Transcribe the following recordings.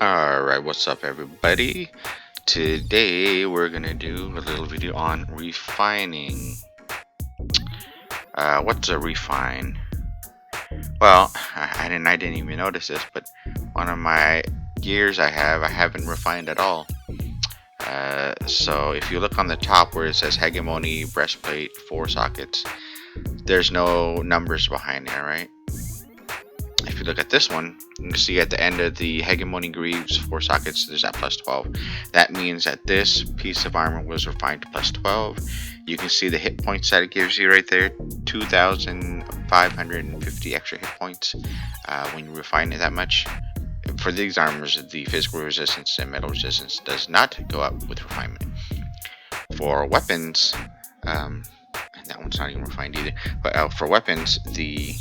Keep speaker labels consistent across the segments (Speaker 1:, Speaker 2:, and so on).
Speaker 1: Alright, what's up everybody? Today we're gonna do a little video on refining. What's a refine? Well, I didn't even notice this, but one of my gears I haven't refined at all. So if you look on the top where it says hegemony, breastplate, 4 sockets, there's no numbers behind there, right? If you look at this one, you can see at the end of the hegemony greaves 4 sockets, there's that plus 12. That means that this piece of armor was refined to plus 12. You can see the hit points that it gives you right there, 2,550 extra hit points when you refine it that much. For these armors, the physical resistance and metal resistance does not go up with refinement. For weapons, and that one's not even refined either, but for weapons, the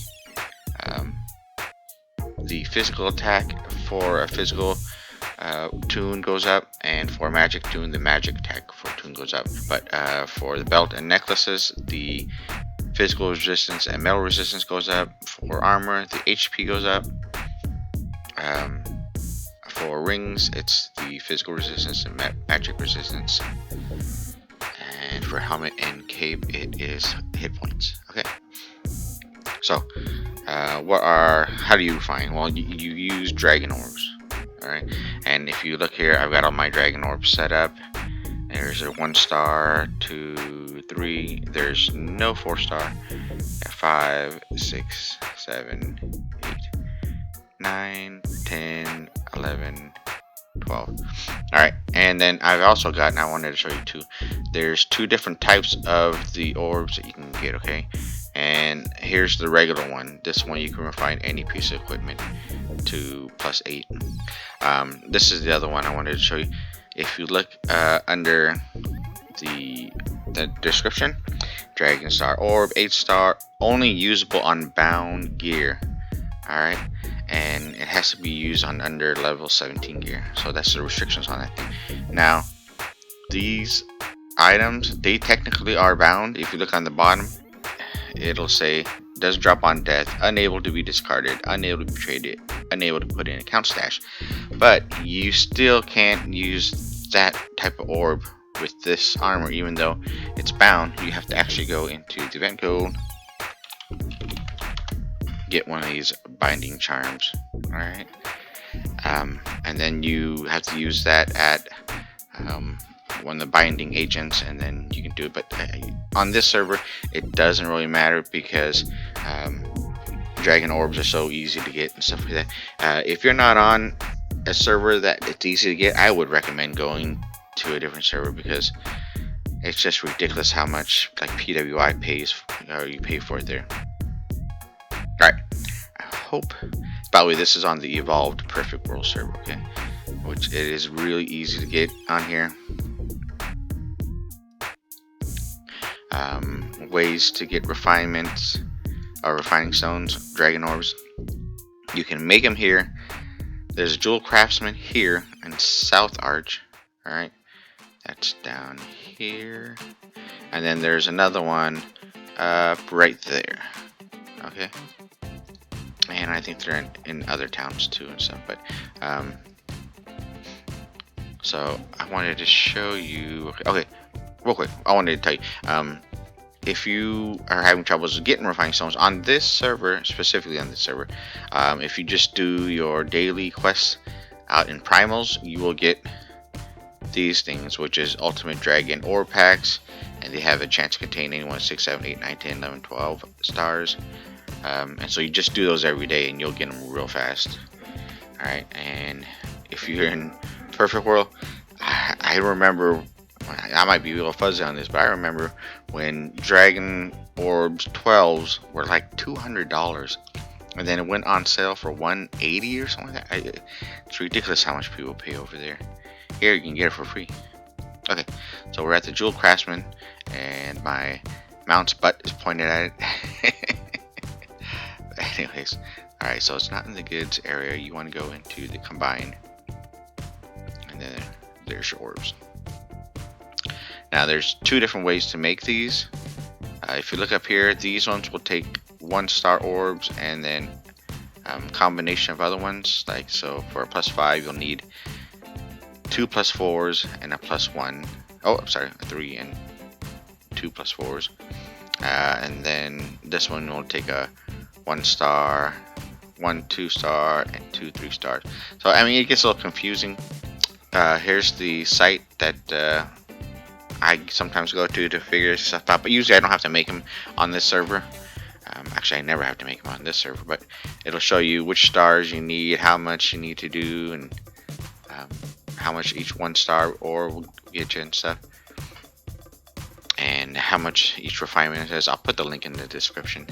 Speaker 1: physical attack for a physical tune goes up, and for magic tune, the magic attack for tune goes up. But for the belt and necklaces, the physical resistance and metal resistance goes up. For armor, the HP goes up. For rings, it's the physical resistance and magic resistance. And for helmet and cape, it is hit points. Okay. So, how do you refine? Well, you use Dragon Orbs, alright? And if you look here, I've got all my Dragon Orbs set up. There's a 1-star, 2, 3. There's no 4-star. 5, 6, 7, 8, 9, 10, 11, 12. Alright, and then I've also got, and I wanted to show you too, there's 2 different types of the orbs that you can get, okay? And here's the regular one. This one you can refine any piece of equipment to plus 8. This is the other one I wanted to show you. If you look under the description, Dragon Star Orb, 8-star, only usable on bound gear. Alright, and it has to be used on under level 17 gear. So that's the restrictions on that thing. Now, these items, they technically are bound. If you look on the bottom, it'll say does drop on death, unable to be discarded, unable to be traded, unable to put in account stash. But you still can't use that type of orb with this armor, even though it's bound. You have to actually go into the event code, get one of these binding charms, alright, and then you have to use that at one of the binding agents, and then you can do it. But on this server, it doesn't really matter because Dragon Orbs are so easy to get and stuff like that. If you're not on a server that it's easy to get, I would recommend going to a different server because it's just ridiculous how much like PWI pays, or you pay for it there. Alright, I hope. By the way, this is on the Evolved Perfect World server, okay? Which it is really easy to get on here. Ways to get refinements or refining stones, Dragon Orbs. You can make them here. There's a Jewel Craftsman here in South Arch. Alright, that's down here. And then there's another one right there. Okay. And I think they're in other towns too and stuff. But so I wanted to show you. Okay, real quick, I wanted to tell you. If you are having troubles getting refining stones on this server, specifically on this server, if you just do your daily quests out in primals, you will get these things, which is Ultimate Dragon Orb packs, and they have a chance to contain anyone 6, 7, 8, 9, 10, 11, 12 stars. And so you just do those every day and you'll get them real fast. Alright, and if you're in Perfect World, I remember, I might be a little fuzzy on this, but I remember when Dragon Orbs 12s were like $200, and then it went on sale for $180 or something like that. It's ridiculous how much people pay over there. Here you can get it for free. Okay, so we're at the Jewel Craftsman, and my mount's butt is pointed at it. Anyways, alright, so it's not in the goods area. You want to go into the combine, and then there's your orbs. Now there's 2 different ways to make these. If you look up here, these ones will take 1-star orbs, and then combination of other ones. Like, so for a +5, you'll need 2 +4s and a +1. Oh, I'm sorry, a 3 and 2 +4s. And then this one will take a 1 star, 1 2-star, and 2 3-stars. So I mean, it gets a little confusing. Here's the site that I sometimes go to figure stuff out, but usually I don't have to make them on this server. Actually, I never have to make them on this server, but it'll show you which stars you need, how much you need to do, and how much each 1-star ore will get you and stuff, and how much each refinement is. I'll put the link in the description.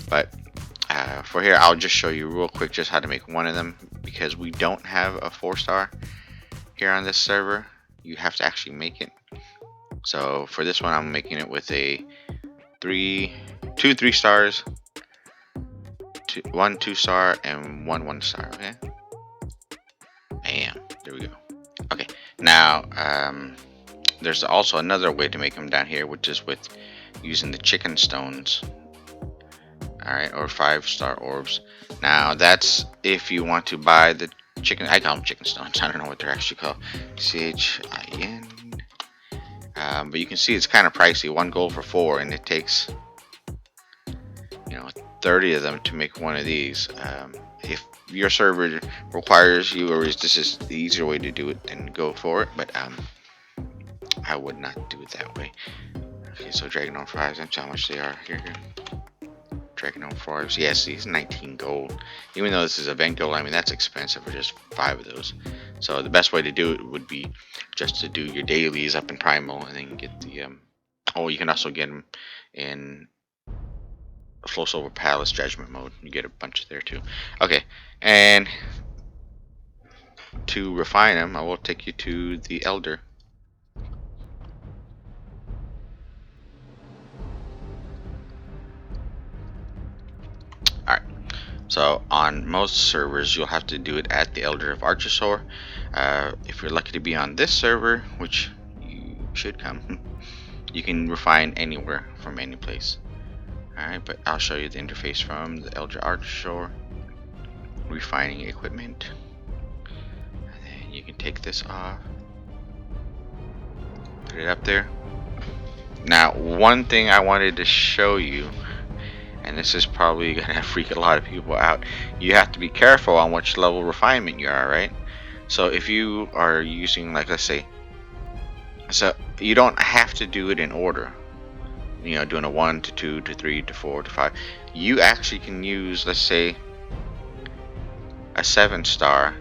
Speaker 1: But for here, I'll just show you real quick just how to make one of them, because we don't have a 4-star here on this server. You have to actually make it. So for this one, I'm making it with a 2 3-stars, 1 2-star, and 1 1-star. Okay. Bam. There we go. Okay. Now, there's also another way to make them down here, which is with using the chicken stones. Alright, or 5-star orbs. Now, that's if you want to buy the chicken. I call them chicken stones. I don't know what they're actually called. CHIN. But you can see it's kind of pricey. 1 gold for 4, and it takes 30 of them to make one of these. If your server requires you, or this is the easier way to do it, then go for it. But I would not do it that way. Okay, so Dragon Orbs, that's how much they are here. Dragon Orbs, yes, these 19 gold. Even though this is event gold, I mean, that's expensive for just 5 of those. So the best way to do it would be just to do your dailies up in Primal, and then get the oh, you can also get them in Flow Silver Palace Judgment mode. You get a bunch there too. Okay, and to refine them, I will take you to the Elder. Alright, so on most servers, you'll have to do it at the Elder of Archosaur. If you're lucky to be on this server, which you should come, you can refine anywhere from any place. Alright, but I'll show you the interface from the Elder Archosaur. Refining equipment. And then you can take this off. Put it up there. Now, one thing I wanted to show you, and this is probably gonna freak a lot of people out, you have to be careful on which level refinement you are, right? So if you are using, like, let's say, so you don't have to do it in order, doing a 1 to 2 to 3 to 4 to 5. You actually can use, let's say, a 7-star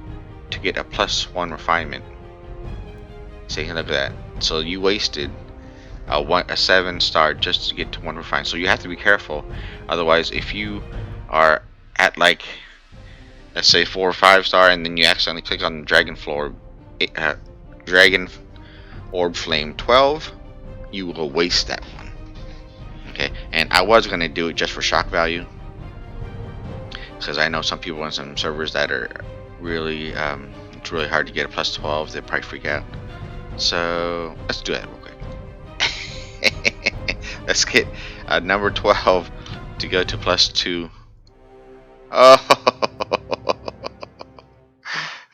Speaker 1: to get a +1 refinement. See, look at that. So you wasted a 7-star just to get to 1 refinement. So you have to be careful. Otherwise, if you are at, like, let's say 4 or 5-star, and then you accidentally click on Dragon Orb Flame 12, you will waste that one. Okay, and I was gonna do it just for shock value, because I know some people on some servers that are really, it's really hard to get a +12. They probably freak out. So let's do that real quick. Let's get number 12 to go to +2. Oh,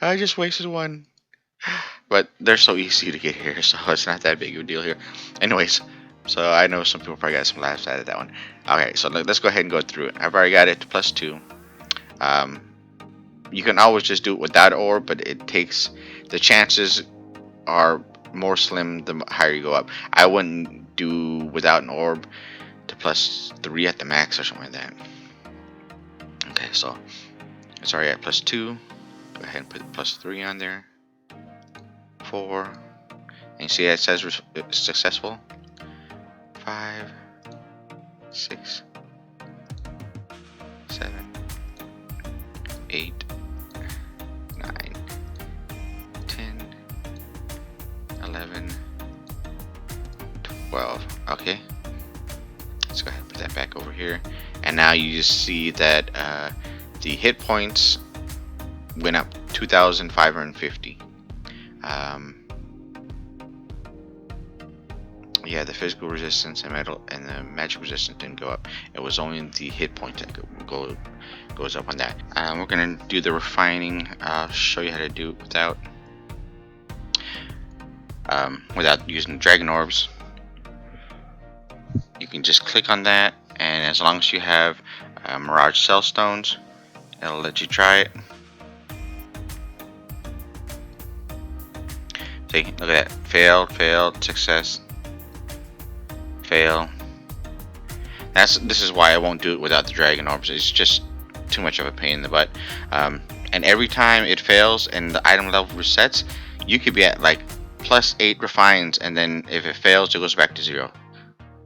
Speaker 1: I just wasted one. But they're so easy to get here, so it's not that big of a deal here. Anyways, so I know some people probably got some laughs out of that one. Okay, so let's go ahead and go through it. I've already got it to +2. You can always just do it without orb, but it takes, the chances are more slim the higher you go up. I wouldn't do without an orb to +3 at the max or something like that. Okay, so it's already at +2. Go ahead and put +3 on there. 4, and you see it says successful. 5, 6, 7, 8, 9, 10, 11, 12. Okay, let's go ahead and put that back over here, and now you just see that the hit points went up 2,550. Yeah, the physical resistance and the magic resistance didn't go up. It was only the hit points that goes up on that. We're gonna do the refining. I'll show you how to do it without using Dragon Orbs. You can just click on that, and as long as you have Mirage Cell Stones, it'll let you try it. See, look at that. Failed, failed, success, fail. This is why I won't do it without the Dragon Orbs. It's just too much of a pain in the butt. And every time it fails and the item level resets, you could be at like +8 refines, and then if it fails, it goes back to 0.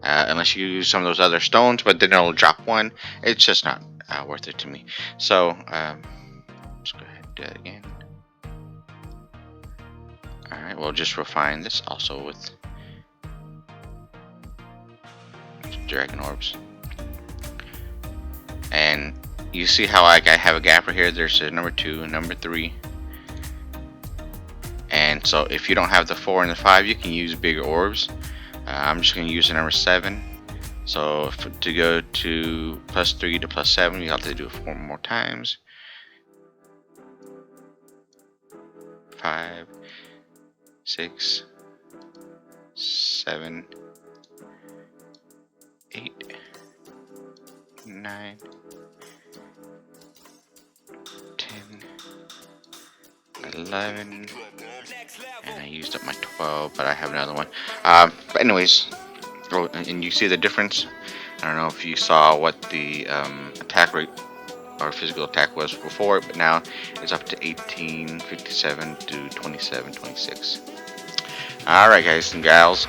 Speaker 1: Unless you use some of those other stones, but then it'll drop 1. It's just not worth it to me. So let's go ahead and do that again. Alright, we'll just refine this also with Dragon Orbs. And you see how I have a gap right here. There's a number 2, number 3. And so if you don't have the 4 and the 5, you can use bigger orbs. I'm just going to use the number 7. So to go to +3 to +7, you have to do it 4 more times. 5, 6, 7, 8, 9, 10, 11, and I used up my 12, but I have another one. But anyways, and you see the difference. I don't know if you saw what the attack rate or physical attack was before, but now it's up to 1857 to 2726. Alright guys and gals,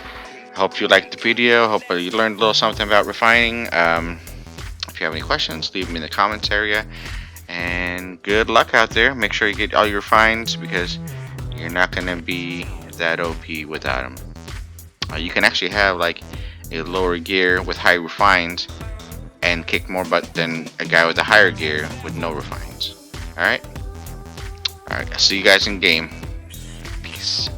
Speaker 1: hope you liked the video. Hope you learned a little something about refining. If you have any questions, leave them in the comments area. And good luck out there. Make sure you get all your refines, because you're not going to be that OP without them. You can actually have like a lower gear with high refines and kick more butt than a guy with a higher gear with no refines. Alright? Alright, I'll see you guys in game. Peace.